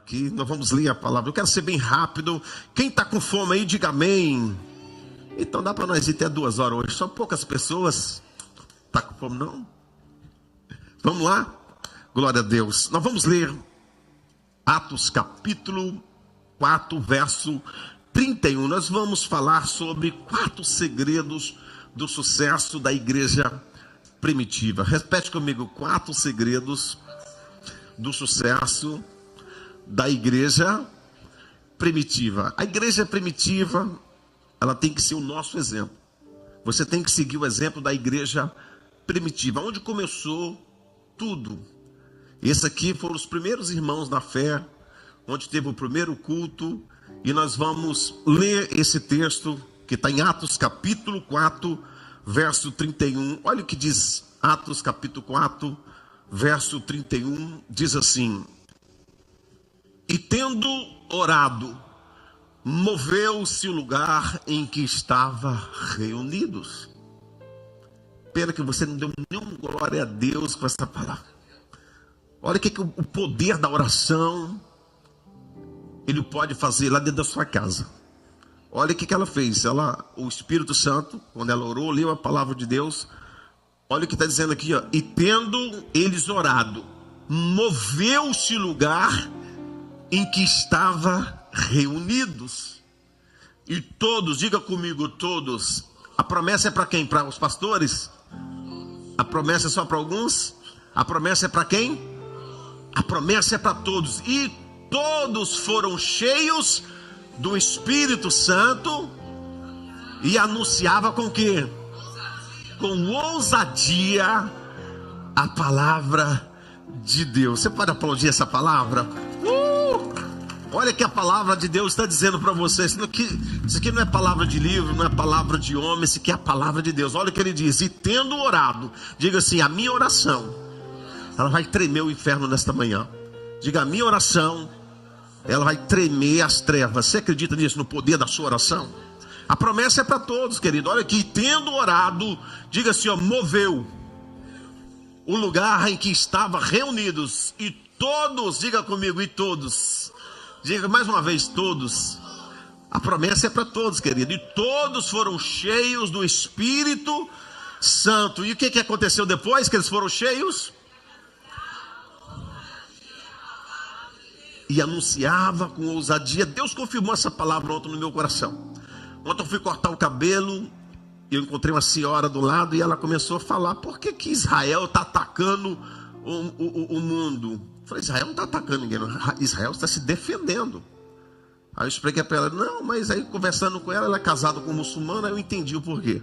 aqui, nós vamos ler a palavra. Eu quero ser bem rápido. Quem está com fome aí, diga amém. Então dá para nós ir até 2 horas hoje. Só poucas pessoas. Está com fome não? Vamos lá? Glória a Deus. Nós vamos ler Atos capítulo 4, verso 31. Nós vamos falar sobre 4 segredos do sucesso da igreja primitiva. Repete comigo: 4 segredos do sucesso da igreja primitiva. A igreja primitiva, ela tem que ser o nosso exemplo. Você tem que seguir o exemplo da igreja primitiva, onde começou tudo. Esse aqui foram os primeiros irmãos na fé, onde teve o primeiro culto. E nós vamos ler esse texto que está em Atos capítulo 4, verso 31. Olha o que diz Atos capítulo 4, verso 31. Diz assim: e tendo orado, moveu-se o lugar em que estavam reunidos. Pena que você não deu nenhuma glória a Deus com essa palavra. Olha o que o poder da oração ele pode fazer lá dentro da sua casa. Olha o que ela fez. O Espírito Santo, quando ela orou, leu a palavra de Deus. Olha o que está dizendo aqui, ó. E tendo eles orado, moveu-se o lugar em que estava reunidos. E todos, diga comigo, todos. A promessa é para quem? Para os pastores? A promessa é só para alguns? A promessa é para quem? A promessa é para todos. E todos foram cheios do Espírito Santo e anunciava com quê? Com ousadia a palavra de Deus. Você pode aplaudir essa palavra? Olha que a palavra de Deus está dizendo para você. Isso aqui não é palavra de livro, não é palavra de homem, isso aqui é a palavra de Deus. Olha o que ele diz: e tendo orado, diga assim, a minha oração, ela vai tremer o inferno nesta manhã. Diga, a minha oração, ela vai tremer as trevas. Você acredita nisso, no poder da sua oração? A promessa é para todos, querido. Olha aqui, tendo orado, diga assim, ó, moveu o lugar em que estavam reunidos. E todos, diga comigo, e todos. Diga mais uma vez, todos. A promessa é para todos, querido. E todos foram cheios do Espírito Santo. E o que aconteceu depois que eles foram cheios? E anunciava com ousadia. Deus confirmou essa palavra ontem no meu coração. Ontem eu fui cortar o cabelo e eu encontrei uma senhora do lado e ela começou a falar: por que Israel está atacando o mundo? Eu falei: Israel não está atacando ninguém, Israel está se defendendo. Aí eu expliquei para ela: não, mas aí conversando com ela, ela é casada com um muçulmano, aí eu entendi o porquê.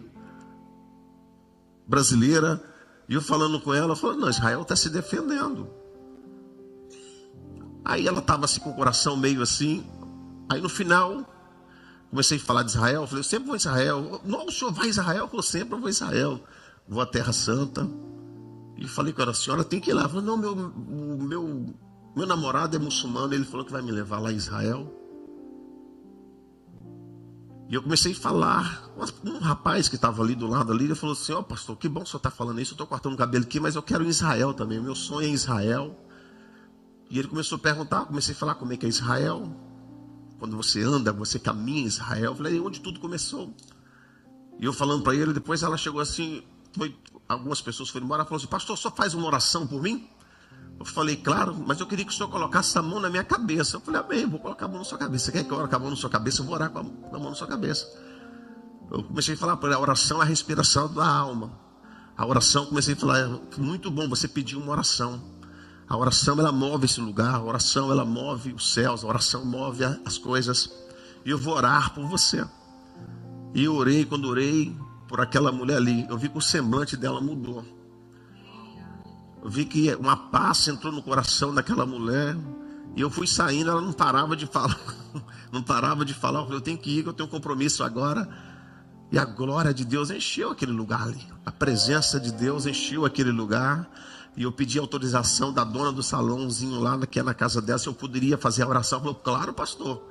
Brasileira, e eu falando com ela, eu falei: não, Israel está se defendendo. Aí ela estava assim com o coração meio assim. Aí no final, comecei a falar de Israel. Eu falei: eu sempre vou a Israel. Não, o senhor vai a Israel? Eu falei: sempre eu vou a Israel. Vou à Terra Santa. E falei com ela: a senhora tem que ir lá. Eu falei: não, meu namorado é muçulmano. Ele falou que vai me levar lá em Israel. E eu comecei a falar. Um rapaz que estava ali do lado ali, ele falou assim: ó, pastor, que bom que o senhor está falando isso. Eu estou cortando o cabelo aqui, mas eu quero ir em Israel também. Meu sonho é em Israel. E ele começou a perguntar, comecei a falar como é que é Israel. Quando você anda, você caminha em Israel. Eu falei: onde tudo começou? E eu falando para ele, depois ela chegou assim, algumas pessoas foram embora, ela falou assim: pastor, só faz uma oração por mim? Eu falei: claro, mas eu queria que o senhor colocasse a mão na minha cabeça. Eu falei: amém, vou colocar a mão na sua cabeça. Você quer que eu coloque a mão na sua cabeça? Eu vou orar com a mão na sua cabeça. Eu comecei a falar para ele: a oração é a respiração da alma. A oração, comecei a falar: muito bom, você pediu uma oração. A oração, ela move esse lugar. A oração, ela move os céus. A oração move as coisas. E eu vou orar por você. E eu orei. Quando orei por aquela mulher ali, eu vi que o semblante dela mudou. Eu vi que uma paz entrou no coração daquela mulher. E eu fui saindo, ela não parava de falar. Não parava de falar. Eu falei: eu tenho que ir, que eu tenho um compromisso agora. E a glória de Deus encheu aquele lugar ali. A presença de Deus encheu aquele lugar. E eu pedi autorização da dona do salãozinho lá, que é na casa dela, se eu poderia fazer a oração. Ela falou: claro, pastor.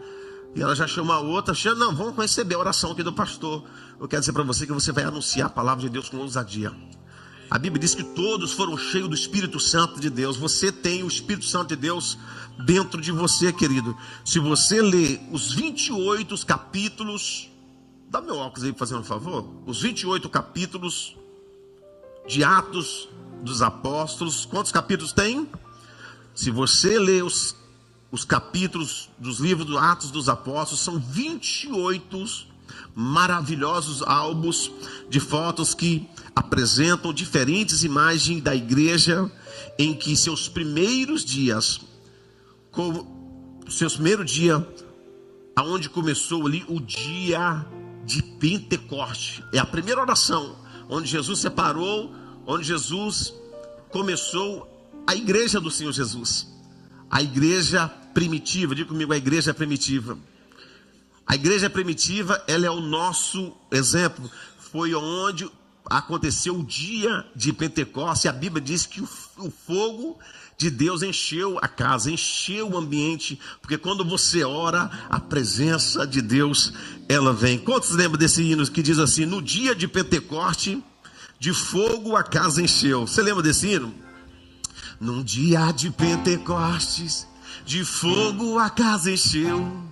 E ela já chamou a outra: não, vamos receber a oração aqui do pastor. Eu quero dizer para você que você vai anunciar a palavra de Deus com ousadia. A Bíblia diz que todos foram cheios do Espírito Santo de Deus. Você tem o Espírito Santo de Deus dentro de você, querido. Se você ler os 28 capítulos, dá meu óculos aí, fazendo um favor. Os 28 capítulos de Atos dos Apóstolos. Quantos capítulos tem? Se você ler os capítulos dos livros dos Atos dos Apóstolos, são 28 maravilhosos álbuns de fotos que apresentam diferentes imagens da igreja em que seus primeiros dias, aonde começou ali o dia de Pentecoste, é a primeira oração, onde Jesus separou, onde Jesus começou a igreja do Senhor Jesus, a igreja primitiva. Diga comigo, a igreja primitiva. A igreja primitiva, ela é o nosso exemplo. Foi onde aconteceu o dia de Pentecostes. A Bíblia diz que o fogo de Deus encheu a casa, encheu o ambiente, porque quando você ora, a presença de Deus, ela vem. Quantos lembram desse hino que diz assim: no dia de Pentecoste, de fogo a casa encheu? Você lembra desse hino? Num dia de Pentecostes, de fogo a casa encheu.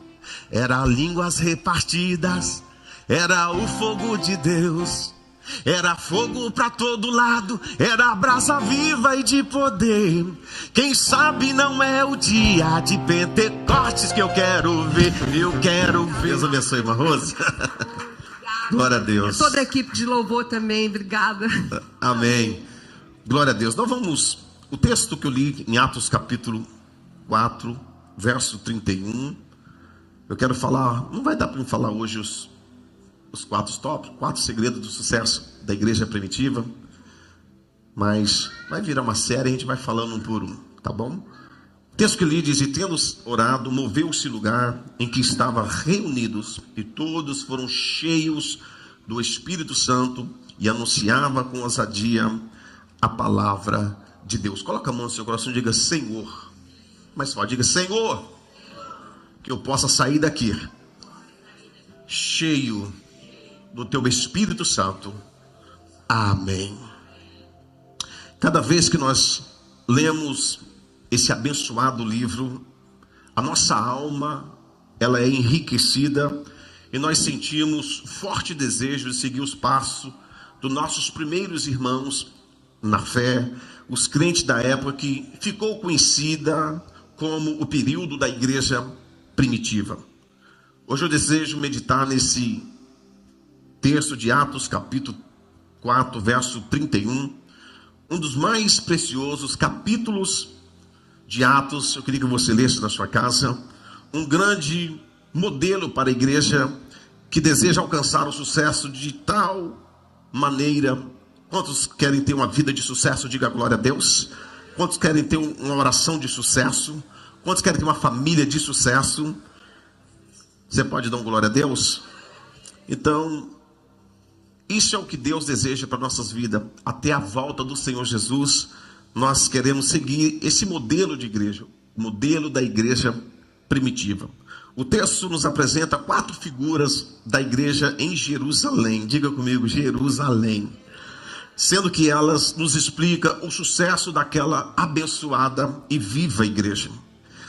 Era línguas repartidas, era o fogo de Deus, era fogo para todo lado, era brasa viva e de poder. Quem sabe não é o dia de Pentecostes que eu quero ver, eu quero ver. Deus abençoe, irmã Rose. Glória a Deus. Toda a equipe de louvor também, obrigada. Amém. Glória a Deus. Nós vamos, o texto que eu li em Atos capítulo 4, verso 31. Eu quero falar, não vai dar para me falar hoje os 4 tópicos, 4 segredos do sucesso da igreja primitiva, mas vai virar uma série, a gente vai falando um por um, tá bom? O texto que eu li diz: e tendo orado, moveu-se o lugar em que estavam reunidos, e todos foram cheios do Espírito Santo, e anunciava com ousadia a palavra de Deus. Coloca a mão no seu coração e diga: Senhor. Mas só diga: Senhor, que eu possa sair daqui cheio do teu Espírito Santo. Amém. Cada vez que nós lemos esse abençoado livro, a nossa alma, ela é enriquecida, e nós sentimos forte desejo de seguir os passos dos nossos primeiros irmãos na fé, os crentes da época que ficou conhecida como o período da igreja primitiva. Hoje eu desejo meditar nesse texto de Atos capítulo 4, verso 31, um dos mais preciosos capítulos de Atos. Eu queria que você lesse na sua casa, um grande modelo para a igreja que deseja alcançar o sucesso de tal maneira. Quantos querem ter uma vida de sucesso? Diga glória a Deus. Quantos querem ter uma oração de sucesso? Quantos querem ter uma família de sucesso? Você pode dar um glória a Deus? Então, isso é o que Deus deseja para nossas vidas. Até a volta do Senhor Jesus, nós queremos seguir esse modelo de igreja, o modelo da igreja primitiva. O texto nos apresenta 4 figuras da igreja em Jerusalém. Diga comigo, Jerusalém. Sendo que elas nos explicam o sucesso daquela abençoada e viva igreja.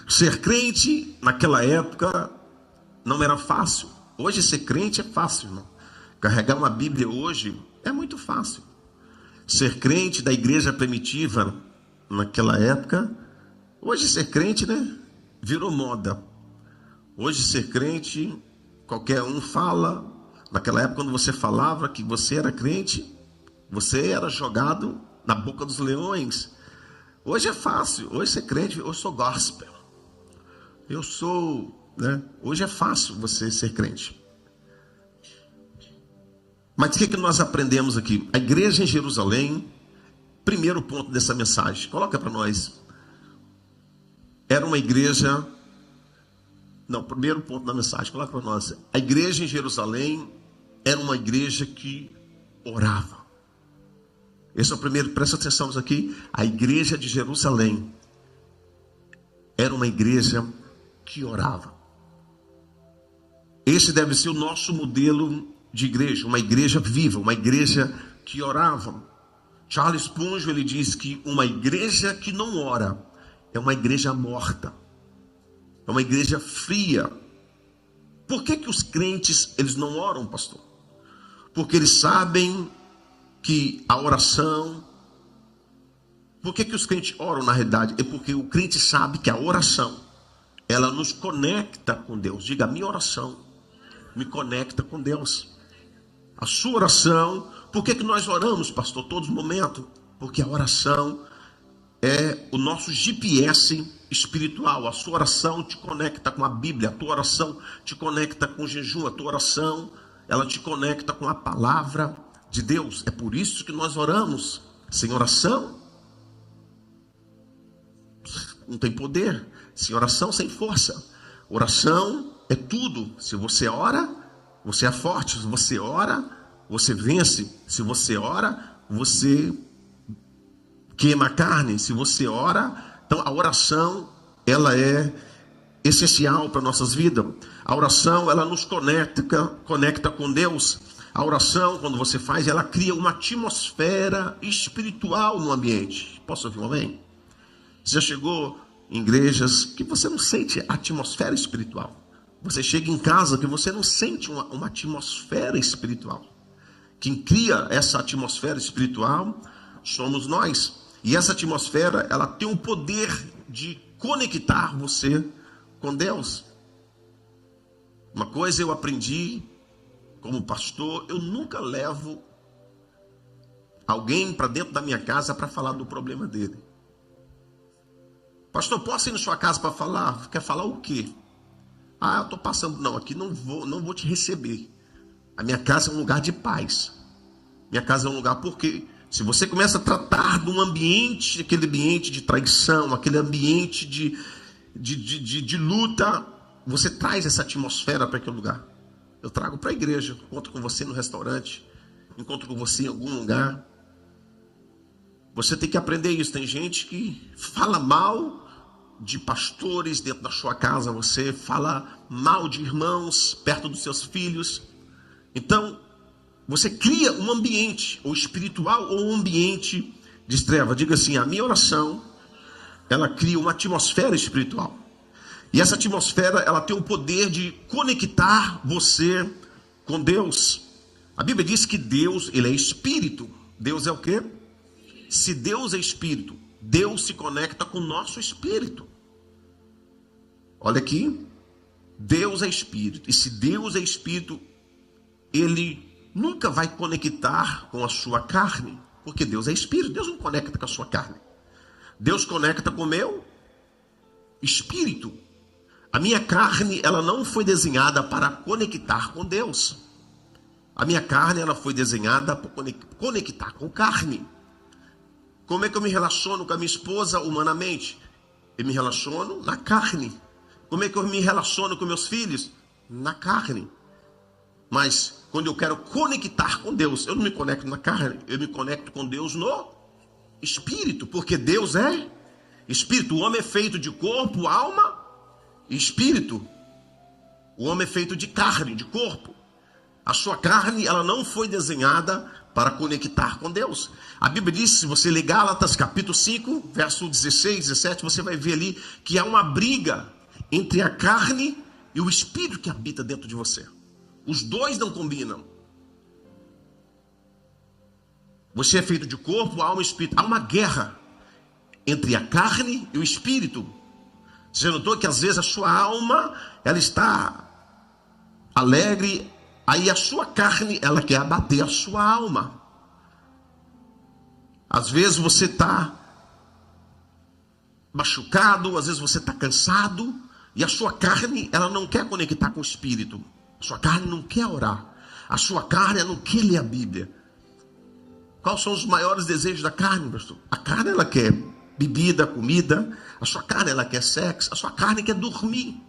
Ser crente naquela época não era fácil. Hoje ser crente é fácil, irmão. Carregar uma Bíblia hoje é muito fácil. Ser crente da igreja primitiva naquela época, hoje ser crente, né, virou moda. Hoje ser crente, qualquer um fala. Naquela época, quando você falava que você era crente, você era jogado na boca dos leões. Hoje é fácil. Hoje ser crente, eu sou gospel. Eu sou, né? Hoje é fácil você ser crente. Mas o que nós aprendemos aqui? A igreja em Jerusalém, primeiro ponto dessa mensagem, coloca para nós. Era uma igreja, primeiro ponto da mensagem, coloca para nós. A igreja em Jerusalém era uma igreja que orava. Esse é o primeiro, presta atenção aqui. A igreja de Jerusalém era uma igreja que orava. Esse deve ser o nosso modelo de igreja, uma igreja viva, uma igreja que orava. Charles Spurgeon, ele diz que uma igreja que não ora é uma igreja morta, é uma igreja fria. Por que os crentes eles não oram, pastor? Porque eles sabem que a oração... Por que os crentes oram na realidade? É porque o crente sabe que a oração, ela nos conecta com Deus. Diga, a minha oração me conecta com Deus. A sua oração... Por que nós oramos, pastor, todos os momentos? Porque a oração é o nosso GPS espiritual. A sua oração te conecta com a Bíblia. A tua oração te conecta com o jejum. A tua oração, ela te conecta com a palavra de Deus. É por isso que nós oramos. Sem oração, não tem poder. Sem oração, sem força. Oração é tudo. Se você ora, você é forte. Se você ora, você vence. Se você ora, você queima a carne. Se você ora, então a oração, ela é essencial para nossas vidas. A oração, ela nos conecta com Deus. A oração, quando você faz, ela cria uma atmosfera espiritual no ambiente. Posso ouvir um amém? Você já chegou em igrejas que você não sente atmosfera espiritual? Você chega em casa que você não sente uma atmosfera espiritual. Quem cria essa atmosfera espiritual somos nós. E essa atmosfera, ela tem o poder de conectar você com Deus. Uma coisa eu aprendi como pastor, eu nunca levo alguém para dentro da minha casa para falar do problema dele. Pastor, posso ir na sua casa para falar? Quer falar o quê? Ah, eu estou passando. Não, aqui não vou te receber. A minha casa é um lugar de paz. Minha casa é um lugar porque se você começa a tratar de um ambiente, aquele ambiente de traição, aquele ambiente de luta, você traz essa atmosfera para aquele lugar. Eu trago para a igreja, encontro com você no restaurante, encontro com você em algum lugar. Você tem que aprender isso. Tem gente que fala mal de pastores dentro da sua casa, você fala mal de irmãos perto dos seus filhos. Então, você cria um ambiente, ou espiritual, ou um ambiente de treva. Diga assim, a minha oração, ela cria uma atmosfera espiritual. E essa atmosfera, ela tem o poder de conectar você com Deus. A Bíblia diz que Deus, ele é espírito. Deus é o quê? Se Deus é espírito, Deus se conecta com o nosso espírito. Olha aqui, Deus é espírito. E se Deus é espírito, ele nunca vai conectar com a sua carne, porque Deus é espírito. Deus não conecta com a sua carne. Deus conecta com o meu espírito. A minha carne, ela não foi desenhada para conectar com Deus. A minha carne, ela foi desenhada para conectar com carne. Como é que eu me relaciono com a minha esposa humanamente? Eu me relaciono na carne. Como é que eu me relaciono com meus filhos? Na carne. Mas quando eu quero conectar com Deus, eu não me conecto na carne, eu me conecto com Deus no espírito, porque Deus é espírito. O homem é feito de corpo, alma e espírito. O homem é feito de carne, de corpo. A sua carne, ela não foi desenhada para conectar com Deus. A Bíblia diz, se você ler Gálatas capítulo 5, verso 16, 17, você vai ver ali que há uma briga entre a carne e o espírito que habita dentro de você. Os dois não combinam. Você é feito de corpo, alma e espírito. Há uma guerra entre a carne e o espírito. Você notou que às vezes a sua alma, ela está alegre, aí a sua carne, ela quer abater a sua alma. Às vezes você está machucado, às vezes você está cansado, e a sua carne, ela não quer conectar com o espírito. A sua carne não quer orar. A sua carne, ela não quer ler a Bíblia. Quais são os maiores desejos da carne, pastor? A carne, ela quer bebida, comida. A sua carne, ela quer sexo. A sua carne quer dormir.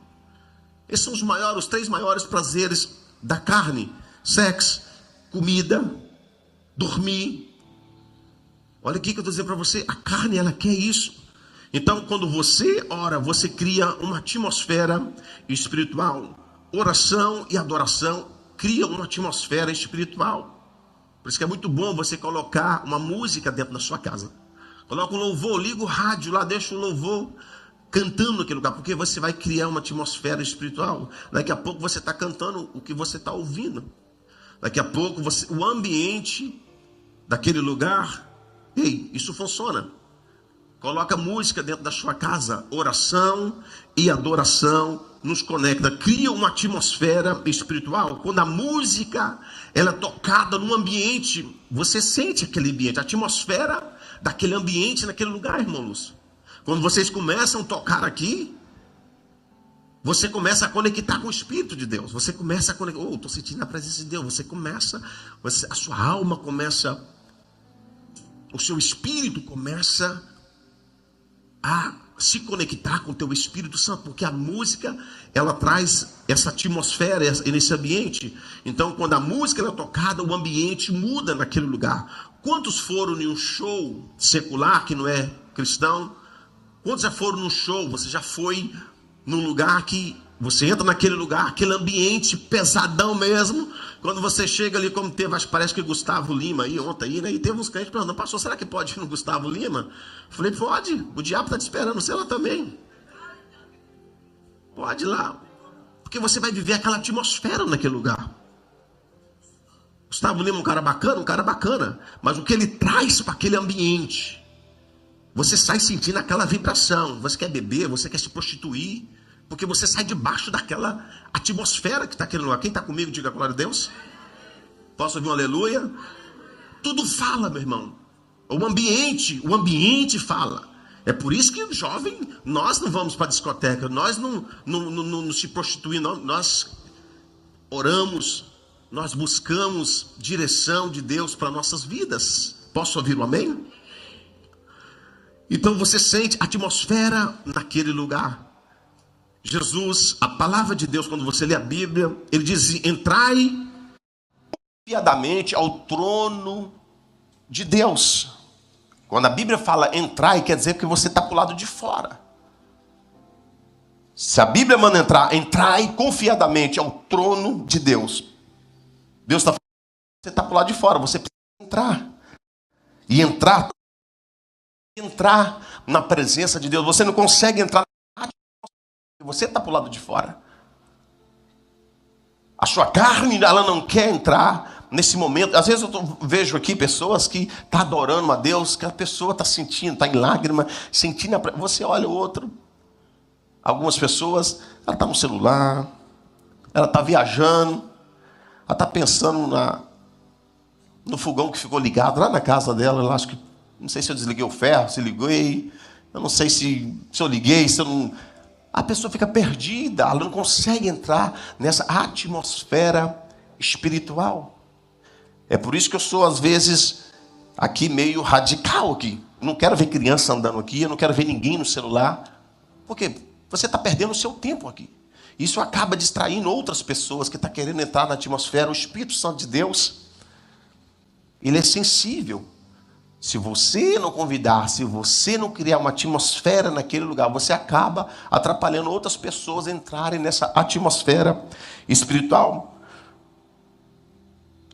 Esses são os três maiores prazeres da carne: sexo, comida, dormir. Olha aqui que eu estou dizendo para você, a carne, ela quer isso. Então, quando você ora, você cria uma atmosfera espiritual. Oração e adoração criam uma atmosfera espiritual. Por isso que é muito bom você colocar uma música dentro da sua casa. Coloca um louvor, liga o rádio lá, deixa o louvor cantando naquele lugar, porque você vai criar uma atmosfera espiritual. Daqui a pouco você está cantando o que você está ouvindo. Daqui a pouco o ambiente daquele lugar, ei, isso funciona. Coloca música dentro da sua casa, oração e adoração nos conecta, cria uma atmosfera espiritual. Quando a música ela é tocada no ambiente, você sente aquele ambiente, a atmosfera daquele ambiente naquele lugar, irmão Lúcio. Quando vocês começam a tocar aqui, você começa a conectar com o Espírito de Deus. Você começa a conectar, estou sentindo a presença de Deus. Você começa, a sua alma começa, o seu espírito começa a se conectar com o teu Espírito Santo, porque a música ela traz essa atmosfera nesse ambiente. Então, quando a música ela é tocada, o ambiente muda naquele lugar. Quantos foram em um show secular que não é cristão? Quantos já foram num show? Você já foi num lugar que você entra naquele lugar, aquele ambiente pesadão mesmo. Quando você chega ali, como teve, parece que Gustavo Lima aí ontem, aí, né? E teve uns crentes perguntando, pastor, será que pode ir no Gustavo Lima? Eu falei, pode, o diabo está te esperando, você lá também. Pode ir lá, porque você vai viver aquela atmosfera naquele lugar. Gustavo Lima é um cara bacana, mas o que ele traz para aquele ambiente, você sai sentindo aquela vibração. Você quer beber, você quer se prostituir, porque você sai debaixo daquela atmosfera que está aquele lugar. Quem está comigo, diga glória a Deus. Posso ouvir um aleluia? Tudo fala, meu irmão. O ambiente fala. É por isso que, jovem, nós não vamos para a discoteca, nós não se prostituímos, nós oramos, nós buscamos direção de Deus para nossas vidas. Posso ouvir um amém? Então você sente a atmosfera naquele lugar. Jesus, a palavra de Deus, quando você lê a Bíblia, ele diz, entrai confiadamente ao trono de Deus. Quando a Bíblia fala entrai, quer dizer que você está para o lado de fora. Se a Bíblia manda entrar, entrai confiadamente ao trono de Deus. Deus está falando, você está para o lado de fora, você precisa entrar. E entrar na presença de Deus. Você não consegue entrar na você está para o lado de fora. A sua carne, ela não quer entrar nesse momento. Às vezes eu vejo aqui pessoas que estão adorando a Deus, que a pessoa está sentindo, está em lágrima, sentindo. Você olha o outro. Algumas pessoas, ela está no celular, ela está viajando, ela está pensando no fogão que ficou ligado lá na casa dela. Ela acha que, não sei se eu desliguei o ferro, se liguei, eu não sei se eu liguei, se eu não. A pessoa fica perdida, ela não consegue entrar nessa atmosfera espiritual. É por isso que eu sou, às vezes, aqui meio radical aqui. Não quero ver criança andando aqui, eu não quero ver ninguém no celular. Porque você está perdendo o seu tempo aqui. Isso acaba distraindo outras pessoas que estão querendo entrar na atmosfera. O Espírito Santo de Deus, ele é sensível. Se você não convidar, se você não criar uma atmosfera naquele lugar, você acaba atrapalhando outras pessoas a entrarem nessa atmosfera espiritual.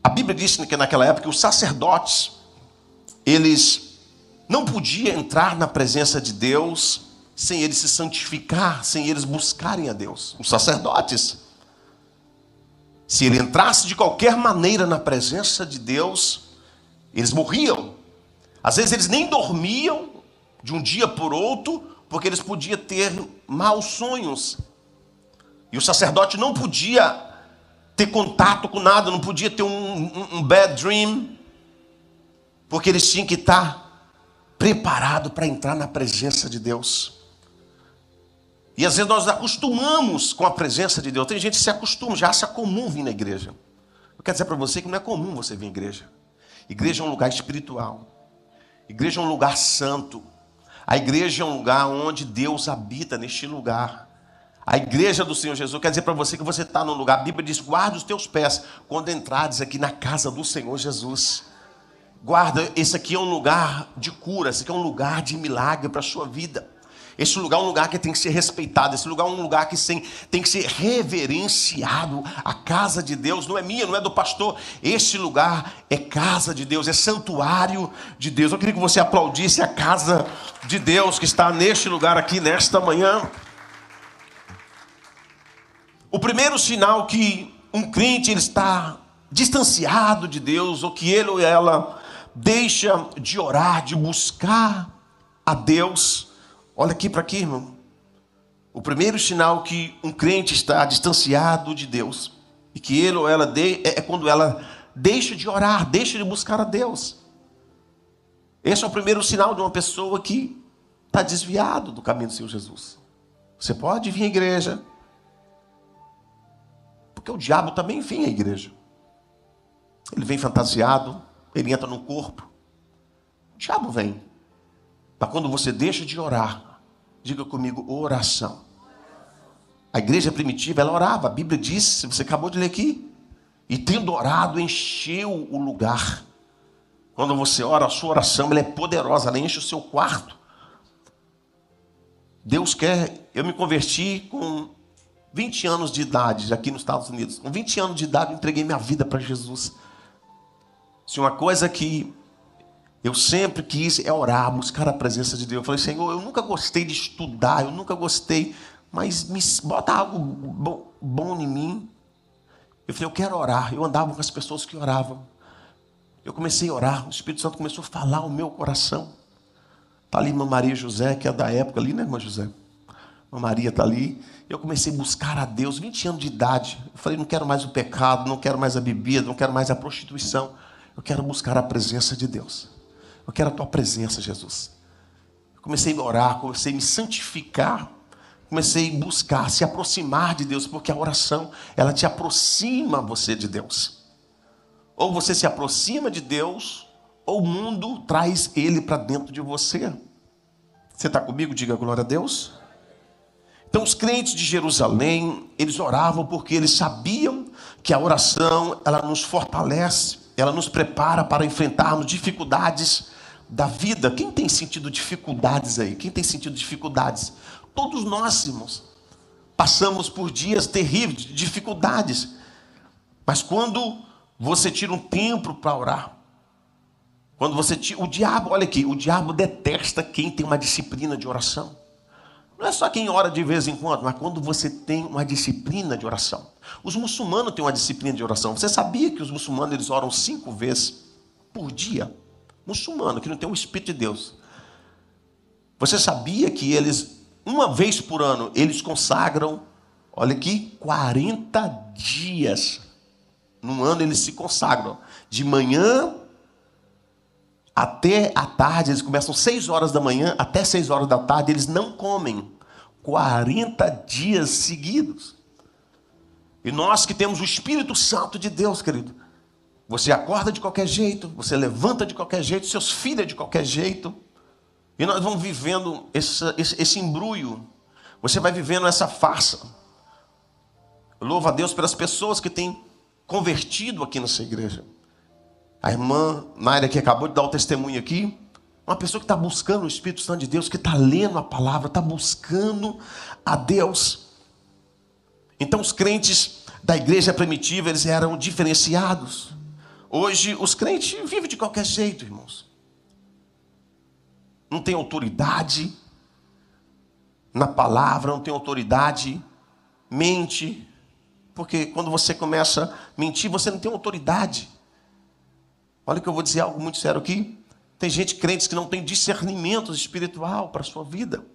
A Bíblia diz que naquela época os sacerdotes, eles não podiam entrar na presença de Deus sem eles se santificar, sem eles buscarem a Deus. Os sacerdotes, se ele entrasse de qualquer maneira na presença de Deus, eles morriam. Às vezes eles nem dormiam de um dia por outro, porque eles podiam ter maus sonhos. E o sacerdote não podia ter contato com nada, não podia ter um bad dream, porque eles tinham que estar preparados para entrar na presença de Deus. E às vezes nós acostumamos com a presença de Deus. Tem gente que se acostuma, já acha comum vir na igreja. Eu quero dizer para você que não é comum você vir à igreja. Igreja é um lugar espiritual. Igreja é um lugar santo. A igreja é um lugar onde Deus habita neste lugar. A igreja do Senhor Jesus quer dizer para você que você está num lugar. A Bíblia diz, guarda os teus pés quando entrares aqui na casa do Senhor Jesus. Guarda, esse aqui é um lugar de cura, esse aqui é um lugar de milagre para a sua vida. Esse lugar é um lugar que tem que ser respeitado. Esse lugar é um lugar que tem que ser reverenciado. A casa de Deus não é minha, não é do pastor. Esse lugar é casa de Deus, é santuário de Deus. Eu queria que você aplaudisse a casa de Deus que está neste lugar aqui, nesta manhã. O primeiro sinal que um crente ele está distanciado de Deus, ou que ele ou ela deixa de orar, de buscar a Deus. Olha aqui para aqui, irmão. O primeiro sinal que um crente está distanciado de Deus, e que ele ou ela é quando ela deixa de orar, deixa de buscar a Deus. Esse é o primeiro sinal de uma pessoa que está desviado do caminho do Senhor Jesus. Você pode vir à igreja, porque o diabo também vem à igreja. Ele vem fantasiado, ele entra no corpo. O diabo vem. Mas quando você deixa de orar, diga comigo, oração. A igreja primitiva, ela orava. A Bíblia diz, você acabou de ler aqui. E tendo orado, encheu o lugar. Quando você ora, a sua oração ela é poderosa, ela enche o seu quarto. Deus quer, eu me converti com 20 anos de idade, aqui nos Estados Unidos. Com 20 anos de idade, eu entreguei minha vida para Jesus. Se uma coisa que eu sempre quis é orar, buscar a presença de Deus. Eu falei, Senhor, eu nunca gostei de estudar, eu nunca gostei, mas bota algo bom em mim. Eu falei, eu quero orar. Eu andava com as pessoas que oravam. Eu comecei a orar, o Espírito Santo começou a falar ao meu coração. Está ali irmã Maria José, que é da época ali, né, irmã José? Irmã Maria está ali. Eu comecei a buscar a Deus, 20 anos de idade. Eu falei, não quero mais o pecado, não quero mais a bebida, não quero mais a prostituição. Eu quero buscar a presença de Deus. Eu quero a tua presença, Jesus. Eu comecei a orar, comecei a me santificar, comecei a buscar, se aproximar de Deus, porque a oração, ela te aproxima você de Deus. Ou você se aproxima de Deus, ou o mundo traz ele para dentro de você. Você está comigo? Diga glória a Deus. Então os crentes de Jerusalém, eles oravam porque eles sabiam que a oração, ela nos fortalece, ela nos prepara para enfrentarmos dificuldades da vida. Quem tem sentido dificuldades aí? Quem tem sentido dificuldades? Todos nós, irmãos, passamos por dias terríveis de dificuldades. Mas quando você tira um tempo para orar, quando você tira, o diabo, olha aqui, o diabo detesta quem tem uma disciplina de oração. Não é só quem ora de vez em quando, mas quando você tem uma disciplina de oração. Os muçulmanos têm uma disciplina de oração. Você sabia que os muçulmanos eles oram 5 vezes por dia? Muçulmano, que não tem o Espírito de Deus. Você sabia que eles, uma vez por ano, eles consagram, olha aqui, 40 dias. Num ano eles se consagram. De manhã até a tarde, eles começam 6 horas da manhã, até 6 horas da tarde, eles não comem. 40 dias seguidos. E nós que temos o Espírito Santo de Deus, querido, você acorda de qualquer jeito, você levanta de qualquer jeito, seus filhos de qualquer jeito, e nós vamos vivendo esse embrulho, você vai vivendo essa farsa. Eu louvo a Deus pelas pessoas que têm convertido aqui nessa igreja. A irmã Naira, que acabou de dar o testemunho aqui, uma pessoa que está buscando o Espírito Santo de Deus, que está lendo a palavra, está buscando a Deus. Então os crentes da igreja primitiva, eles eram diferenciados. Hoje os crentes vivem de qualquer jeito, irmãos. Não tem autoridade na palavra, não tem autoridade, mente. Porque quando você começa a mentir, você não tem autoridade. Olha que eu vou dizer algo muito sério aqui. Tem gente crente que não tem discernimento espiritual para a sua vida.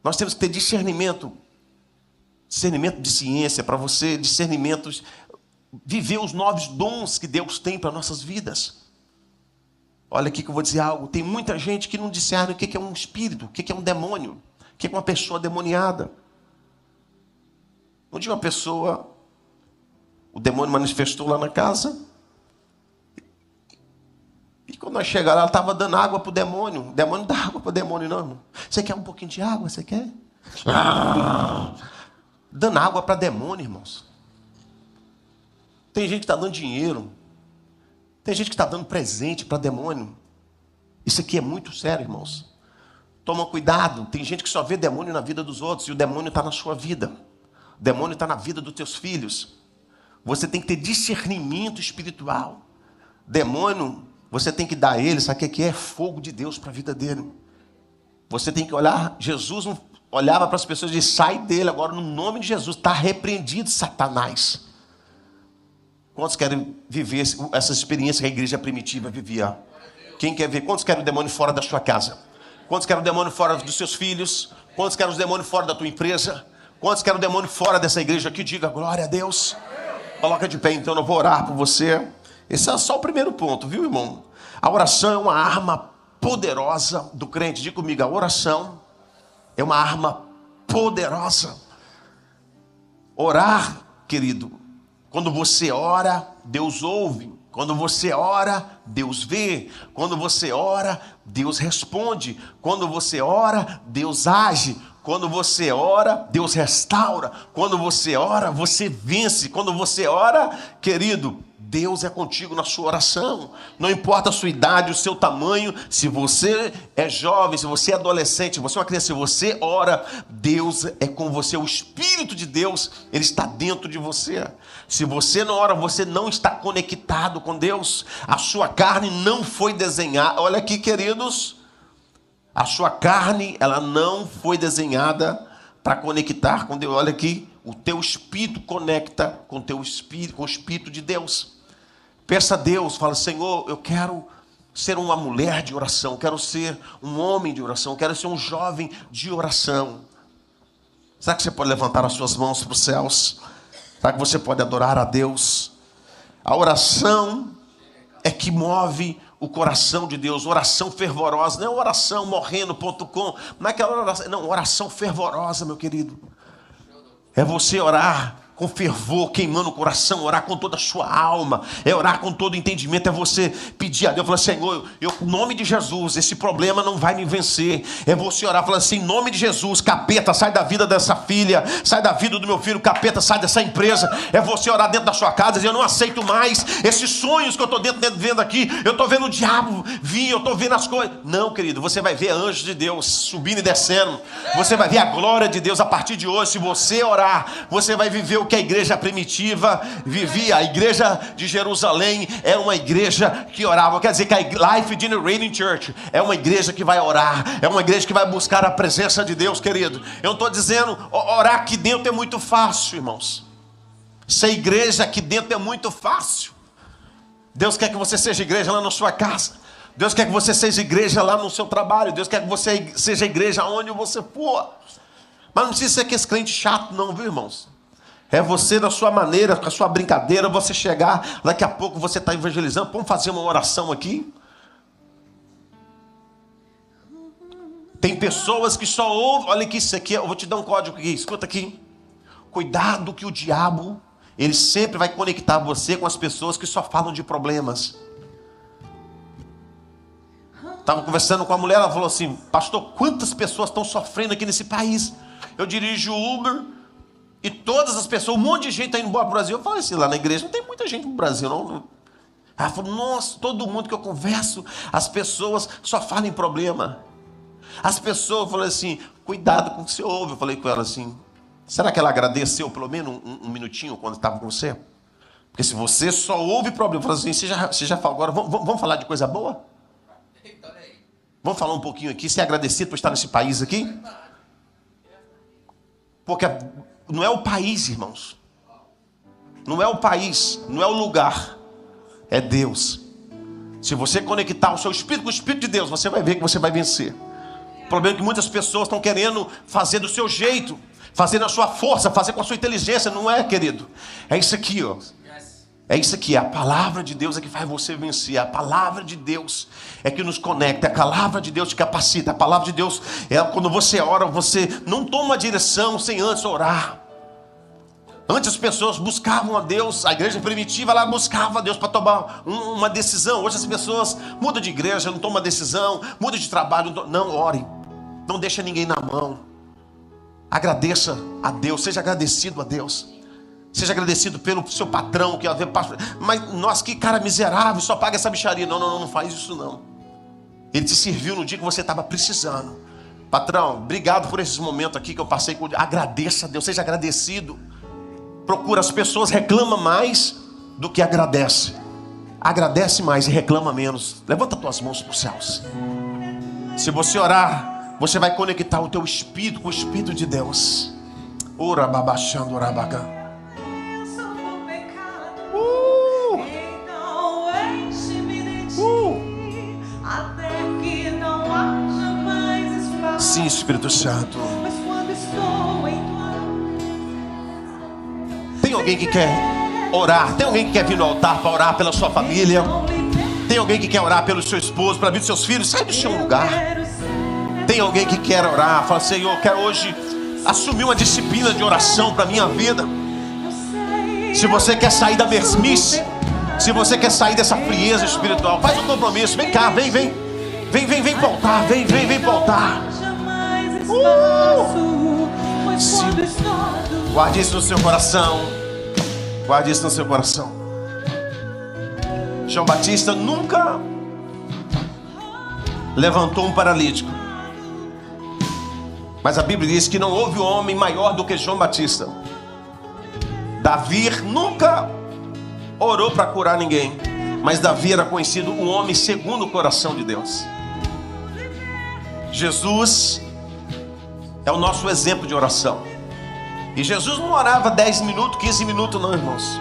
Nós temos que ter discernimento. Discernimento de ciência para você, discernimentos, viver os novos dons que Deus tem para nossas vidas. Olha aqui que eu vou dizer algo. Tem muita gente que não discerne o que é um espírito, o que é um demônio, o que é uma pessoa demoniada. Um dia uma pessoa, o demônio manifestou lá na casa. E quando nós chegamos lá, ela estava dando água para o demônio. O demônio não dá água para o demônio, não, irmão. Você quer um pouquinho de água? Você quer? Dando água para demônio, irmãos. Tem gente que está dando dinheiro. Tem gente que está dando presente para demônio. Isso aqui é muito sério, irmãos. Toma cuidado, tem gente que só vê demônio na vida dos outros, e o demônio está na sua vida. O demônio está na vida dos teus filhos. Você tem que ter discernimento espiritual. Demônio, você tem que dar a ele, sabe o que é? Fogo de Deus para a vida dele. Você tem que olhar, Jesus olhava para as pessoas e disse, sai dele agora no nome de Jesus, está repreendido Satanás. Quantos querem viver essa experiência que a igreja primitiva vivia? Quem quer ver? Quantos querem o demônio fora da sua casa? Quantos querem o demônio fora dos seus filhos? Quantos querem o demônio fora da tua empresa? Quantos querem o demônio fora dessa igreja aqui? Diga glória a Deus. Coloca de pé, então eu vou orar por você. Esse é só o primeiro ponto, viu, irmão? A oração é uma arma poderosa do crente. Diga comigo, a oração é uma arma poderosa. Orar, querido, quando você ora, Deus ouve. Quando você ora, Deus vê. Quando você ora, Deus responde. Quando você ora, Deus age. Quando você ora, Deus restaura. Quando você ora, você vence. Quando você ora, querido, Deus é contigo na sua oração. Não importa a sua idade, o seu tamanho. Se você é jovem, se você é adolescente, se você é uma criança, se você ora, Deus é com você. O Espírito de Deus, Ele está dentro de você. Se você não ora, você não está conectado com Deus. A sua carne não foi desenhada. Olha aqui, queridos. A sua carne, ela não foi desenhada para conectar com Deus. Olha aqui, o teu espírito conecta com o teu espírito, com o Espírito de Deus. Peça a Deus, fala, Senhor, eu quero ser uma mulher de oração, quero ser um homem de oração, quero ser um jovem de oração. Será que você pode levantar as suas mãos para os céus? Será que você pode adorar a Deus? A oração é que move o coração de Deus. Oração fervorosa, não é oração morrendo.com, não é aquela oração, não, oração fervorosa, meu querido. É você orar com fervor, queimando o coração, orar com toda a sua alma, é orar com todo o entendimento, é você pedir a Deus, falar, Senhor, em nome de Jesus, esse problema não vai me vencer. É você orar, falar assim, em nome de Jesus, capeta, sai da vida dessa filha, sai da vida do meu filho, capeta, sai dessa empresa. É você orar dentro da sua casa, dizer, eu não aceito mais esses sonhos que eu estou dentro vendo aqui, eu estou vendo o diabo vir, eu estou vendo as coisas. Não, querido, você vai ver anjos de Deus subindo e descendo, você vai ver a glória de Deus a partir de hoje. Se você orar, você vai viver o que a igreja primitiva vivia. A igreja de Jerusalém era uma igreja que orava. Quer dizer que a Life Generating Church é uma igreja que vai orar, é uma igreja que vai buscar a presença de Deus, querido. Eu não estou dizendo, orar aqui dentro é muito fácil, irmãos. Ser igreja aqui dentro é muito fácil. Deus quer que você seja igreja lá na sua casa. Deus quer que você seja igreja lá no seu trabalho. Deus quer que você seja igreja onde você for. Mas não precisa ser aquele crente chato não, viu, irmãos? É você, da sua maneira, com a sua brincadeira, você chegar, daqui a pouco você está evangelizando. Vamos fazer uma oração aqui? Tem pessoas que só ouvem, olha aqui, isso aqui, eu vou te dar um código aqui, escuta aqui. Cuidado que o diabo, ele sempre vai conectar você com as pessoas que só falam de problemas. Estava conversando com a mulher, ela falou assim, pastor, quantas pessoas estão sofrendo aqui nesse país? Eu dirijo Uber, e todas as pessoas, um monte de gente está indo embora para o Brasil. Eu falei assim, lá na igreja não tem muita gente no Brasil, não. Ela falou, nossa, todo mundo que eu converso, as pessoas só falam em problema. As pessoas falaram assim, cuidado com o que você ouve. Eu falei com ela assim, será que ela agradeceu pelo menos um minutinho quando estava com você? Porque se você só ouve problema, eu falei assim, você já falou agora, vamos falar de coisa boa? Vamos falar um pouquinho aqui, ser agradecido por estar nesse país aqui? Porque não é o país, irmãos. Não é o país, não é o lugar. É Deus. Se você conectar o seu espírito com o Espírito de Deus, você vai ver que você vai vencer. O problema é que muitas pessoas estão querendo fazer do seu jeito, fazer na sua força, fazer com a sua inteligência. Não é, querido. É isso aqui, ó. É isso aqui, a palavra de Deus é que faz você vencer. A palavra de Deus é que nos conecta. A palavra de Deus te capacita. A palavra de Deus é quando você ora, você não toma direção sem antes orar. Antes as pessoas buscavam a Deus, a igreja primitiva ela buscava a Deus para tomar uma decisão. Hoje as pessoas mudam de igreja, não tomam decisão, mudam de trabalho, não ore. Não deixa ninguém na mão. Agradeça a Deus, seja agradecido a Deus. Seja agradecido pelo seu patrão, que mas nós que cara miserável, só paga essa bicharia. Não faz isso não. Ele te serviu no dia que você estava precisando. Patrão, obrigado por esses momentos aqui que eu passei com... Agradeça a Deus, seja agradecido. Procura, as pessoas reclamam mais do que agradece. Agradece mais e reclama menos. Levanta tuas mãos para os céus. Se você orar, você vai conectar o teu espírito com o Espírito de Deus. Ora babachando, ora bacana. Sim, Espírito Santo. Tem alguém que quer orar? Tem alguém que quer vir no altar para orar pela sua família? Tem alguém que quer orar pelo seu esposo, para vir dos seus filhos? Sai do seu lugar. Tem alguém que quer orar? Fala, Senhor, eu quero hoje assumir uma disciplina de oração para a minha vida. Se você quer sair da mesmice, se você quer sair dessa frieza espiritual, faz um compromisso. Vem cá, vem para o altar. Vem para o altar. Guarde isso no seu coração. Guarde isso no seu coração. João Batista nunca levantou um paralítico, mas a Bíblia diz que não houve homem maior do que João Batista. Davi nunca orou para curar ninguém, mas Davi era conhecido o homem segundo o coração de Deus. Jesus é o nosso exemplo de oração. E Jesus não orava 10 minutos, 15 minutos não, irmãos.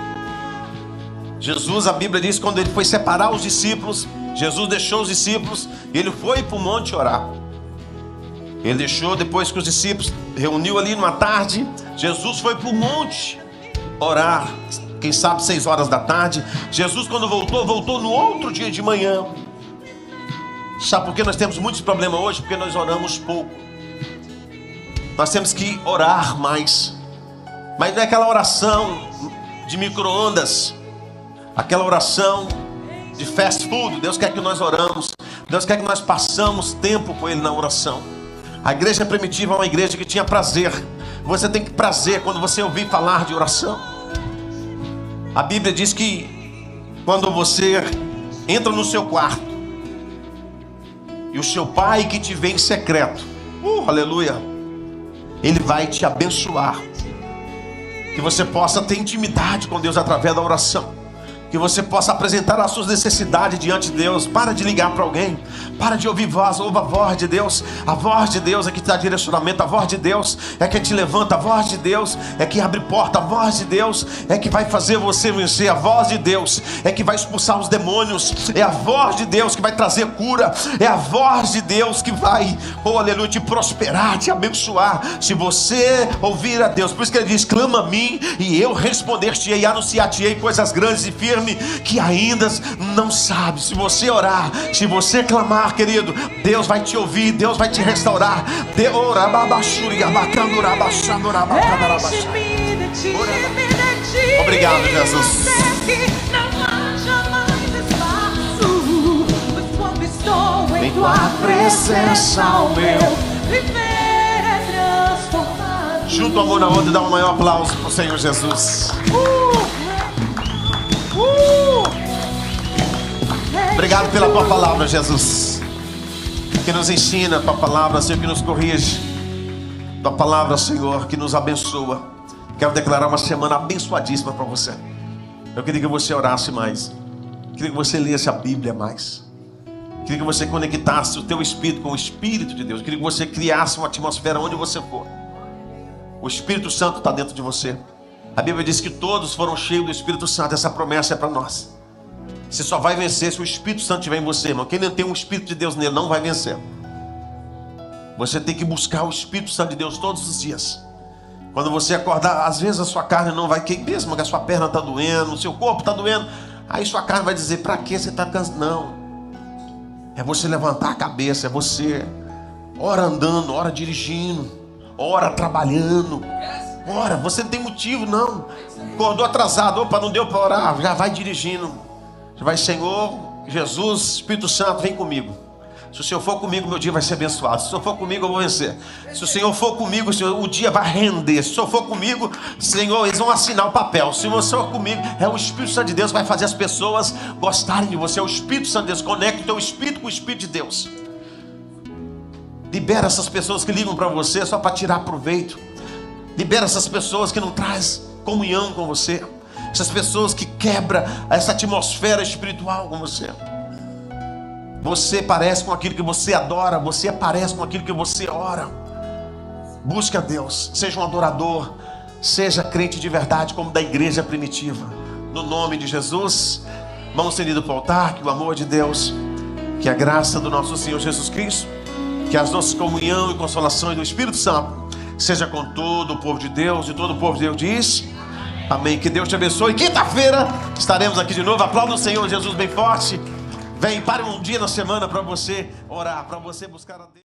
Jesus, a Bíblia diz, quando ele foi separar os discípulos, Jesus deixou os discípulos e ele foi para o monte orar. Ele deixou, depois que os discípulos reuniu ali numa tarde, Jesus foi para o monte orar, quem sabe 6 horas da tarde. Jesus, quando voltou no outro dia de manhã. Sabe por que nós temos muitos problemas hoje? Porque nós oramos pouco. Nós temos que orar mais. Mas não é aquela oração de micro-ondas, aquela oração de fast food. Deus quer que nós oramos. Deus quer que nós passamos tempo com Ele na oração. A igreja primitiva é uma igreja que tinha prazer. Você tem que prazer quando você ouvir falar de oração. A Bíblia diz que quando você entra no seu quarto e o seu pai que te vê em secreto, aleluia, Ele vai te abençoar. Que você possa ter intimidade com Deus através da oração. Que você possa apresentar as suas necessidades diante de Deus. Para de ligar para alguém. Para de ouvir voz. Ouva a voz de Deus. A voz de Deus é que te dá direcionamento. A voz de Deus é que te levanta. A voz de Deus é que abre porta. A voz de Deus é que vai fazer você vencer. A voz de Deus é que vai expulsar os demônios. É a voz de Deus que vai trazer cura. É a voz de Deus que vai, aleluia, te prosperar, te abençoar. Se você ouvir a Deus. Por isso que ele diz, clama a mim e eu responder-te-ei, anunciar-te-ei coisas grandes e firmes que ainda não sabe. Se você orar, se você clamar, querido, Deus vai te ouvir, Deus vai te restaurar. Obrigado, Jesus. Em tua presença o meu viver é transformado. Junta o amor na onda e dá um maior aplauso para o Senhor Jesus. Obrigado pela tua palavra, Jesus, que nos ensina, tua palavra, Senhor, que nos corrige, tua palavra, Senhor, que nos abençoa. Quero declarar uma semana abençoadíssima para você. Eu queria que você orasse mais, queria que você lesse a Bíblia mais, queria que você conectasse o teu espírito com o Espírito de Deus. Eu queria que você criasse uma atmosfera onde você for. O Espírito Santo está dentro de você. A Bíblia diz que todos foram cheios do Espírito Santo. Essa promessa é para nós. Você só vai vencer se o Espírito Santo estiver em você, irmão. Quem não tem um Espírito de Deus nele não vai vencer. Você tem que buscar o Espírito Santo de Deus todos os dias. Quando você acordar, às vezes a sua carne não vai querer, mesmo que a sua perna está doendo, o seu corpo está doendo. Aí sua carne vai dizer, para que você está cansado? Não. É você levantar a cabeça, é você ora andando, ora dirigindo, ora trabalhando. Ora, você não tem motivo não. Acordou atrasado, opa, não deu para orar, já vai dirigindo. Você vai, Senhor, Jesus, Espírito Santo, vem comigo. Se o Senhor for comigo, meu dia vai ser abençoado. Se o Senhor for comigo, eu vou vencer. Se o Senhor for comigo, Senhor, o dia vai render. Se o Senhor for comigo, Senhor, eles vão assinar o papel. Se o Senhor for comigo, é o Espírito Santo de Deus que vai fazer as pessoas gostarem de você. É o Espírito Santo de Deus. Conecta o teu espírito com o Espírito de Deus. Libera essas pessoas que ligam para você só para tirar proveito. Libera essas pessoas que não trazem comunhão com você. Essas pessoas que quebram essa atmosfera espiritual com você. Você parece com aquilo que você adora. Você parece com aquilo que você ora. Busque a Deus. Seja um adorador. Seja crente de verdade, como da igreja primitiva. No nome de Jesus. Mão estendida para o altar. Que o amor de Deus, que a graça do nosso Senhor Jesus Cristo, que as nossas comunhão e consolações do Espírito Santo seja com todo o povo de Deus. E todo o povo de Deus diz amém. Que Deus te abençoe. Quinta-feira estaremos aqui de novo. Aplauda o Senhor Jesus bem forte. Vem, pare um dia na semana para você orar, para você buscar a Deus.